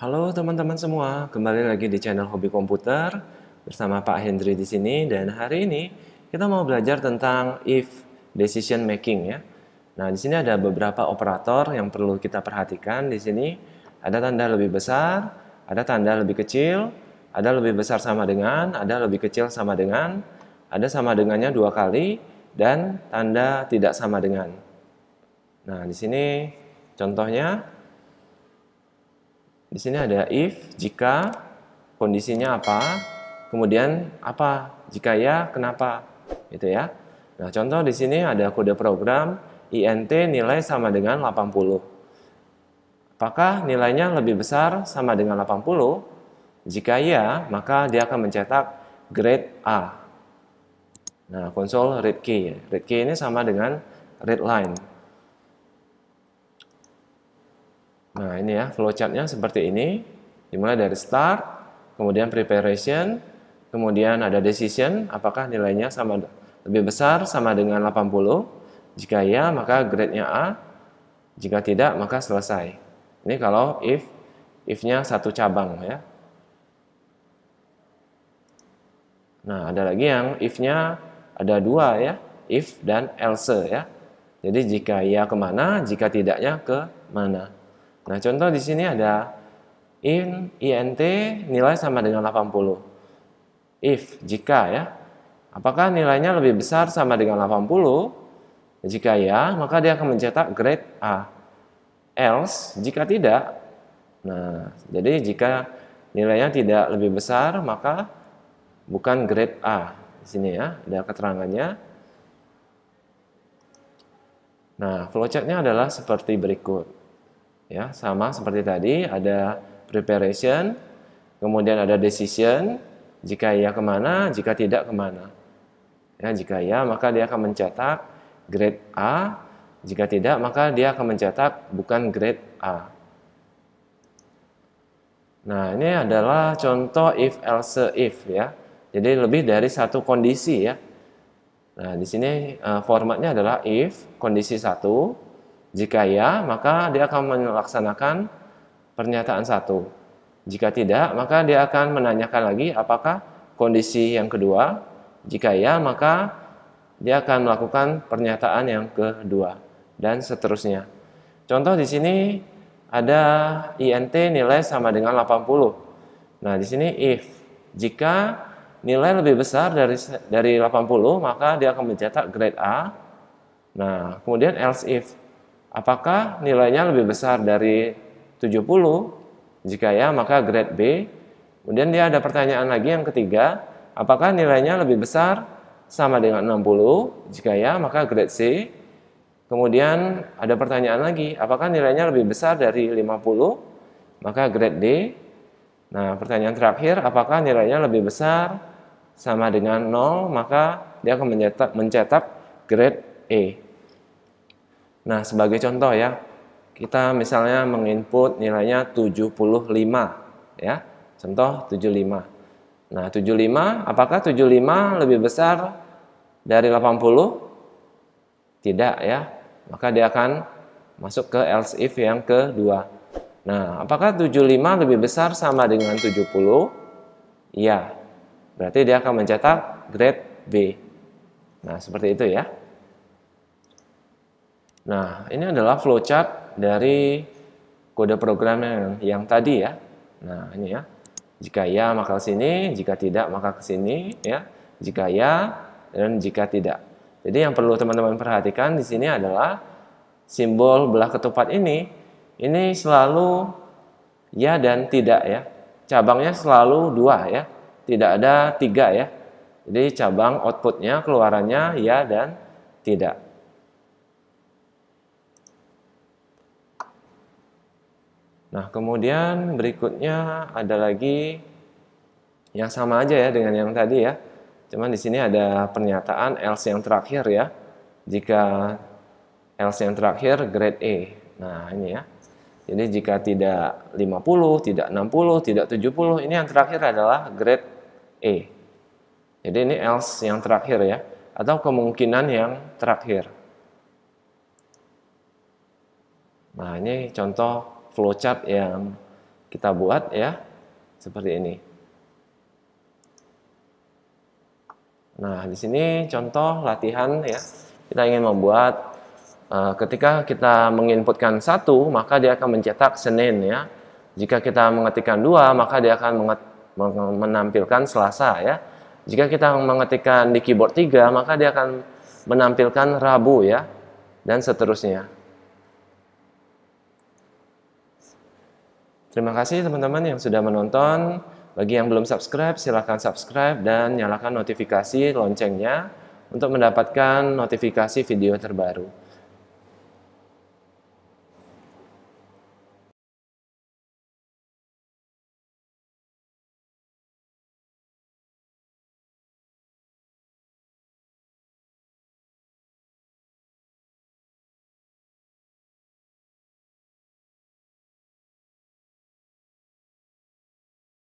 Halo teman-teman semua, kembali lagi di channel Hobi Komputer bersama Pak Hendri di sini, dan hari ini kita mau belajar tentang if decision making ya. Nah, di sini ada beberapa operator yang perlu kita perhatikan. Di sini ada tanda lebih besar, ada tanda lebih kecil, ada lebih besar sama dengan, ada lebih kecil sama dengan, ada sama dengannya dua kali, dan tanda tidak sama dengan. Nah, di sini contohnya. Di sini ada if, jika, kondisinya apa, kemudian apa, jika ya, kenapa, gitu ya. Nah, contoh di sini ada kode program int nilai sama dengan 80. Apakah nilainya lebih besar sama dengan 80? Jika iya, maka dia akan mencetak grade A. Nah, konsol read key. Read key ini sama dengan read line. Nah, ini ya, flowchartnya seperti ini. Dimulai dari start, kemudian preparation, kemudian ada decision, apakah nilainya sama lebih besar sama dengan 80. Jika ya, maka grade-nya A. Jika tidak, maka selesai. Ini kalau if-nya satu cabang ya. Nah, ada lagi yang if-nya ada dua ya, if dan else ya. Jadi jika ya kemana, jika tidaknya ke mana. Nah, contoh di sini ada int nilai sama dengan 80. If, jika ya. Apakah nilainya lebih besar sama dengan 80? Jika ya, maka dia akan mencetak grade A. Else, jika tidak. Nah, jadi jika nilainya tidak lebih besar, maka bukan grade A. Di sini ya, ada keterangannya. Nah, flowchartnya adalah seperti berikut. Ya, sama seperti tadi, ada preparation, kemudian ada decision, jika ya kemana, jika tidak kemana. Ya, jika ya, maka dia akan mencetak grade A, jika tidak, maka dia akan mencetak bukan grade A. Nah, ini adalah contoh if else if ya. Jadi lebih dari satu kondisi ya. Nah, di sini formatnya adalah if kondisi 1. Jika ya, maka dia akan melaksanakan pernyataan 1. Jika tidak, maka dia akan menanyakan lagi apakah kondisi yang kedua. Jika ya, maka dia akan melakukan pernyataan yang kedua dan seterusnya. Contoh di sini ada int nilai sama dengan 80. Nah, di sini if jika nilai lebih besar dari 80, maka dia akan mencetak grade A. Nah, kemudian else if apakah nilainya lebih besar dari 70? Jika ya, maka grade B. Kemudian dia ada pertanyaan lagi yang ketiga, apakah nilainya lebih besar sama dengan 60? Jika ya, maka grade C. Kemudian ada pertanyaan lagi, apakah nilainya lebih besar dari 50? Maka grade D. Nah, pertanyaan terakhir, apakah nilainya lebih besar sama dengan 0? Maka dia akan mencetak grade E. Nah, sebagai contoh ya, kita misalnya menginput nilainya 75 ya. Contoh 75. Nah, 75, apakah 75 lebih besar dari 80? Tidak ya. Maka dia akan masuk ke else if yang kedua. Nah, apakah 75 lebih besar sama dengan 70? Iya. Berarti dia akan mencetak grade B. Nah, seperti itu ya. Nah, ini adalah flowchart dari kode program yang tadi ya. Nah, ini ya. Jika ya, maka ke sini, jika tidak, maka ke sini ya. Jika ya dan jika tidak. Jadi yang perlu teman-teman perhatikan di sini adalah simbol belah ketupat ini selalu ya dan tidak ya. Cabangnya selalu dua ya. Tidak ada tiga ya. Jadi cabang outputnya keluarannya ya dan tidak. Nah, kemudian berikutnya ada lagi yang sama aja ya dengan yang tadi ya. Cuman di sini ada pernyataan else yang terakhir ya. Jika else yang terakhir grade E. Nah, ini ya. Jadi jika tidak 50, tidak 60, tidak 70, ini yang terakhir adalah grade E. Jadi ini else yang terakhir ya, atau kemungkinan yang terakhir. Nah, ini contoh flowchart yang kita buat ya, seperti ini. Nah, di sini contoh latihan ya. Kita ingin membuat ketika kita menginputkan 1, maka dia akan mencetak Senin ya. Jika kita mengetikkan 2, maka dia akan menampilkan Selasa ya. Jika kita mengetikkan di keyboard 3, maka dia akan menampilkan Rabu ya, dan seterusnya. Terima kasih teman-teman yang sudah menonton. Bagi yang belum subscribe, silakan subscribe dan nyalakan notifikasi loncengnya untuk mendapatkan notifikasi video terbaru.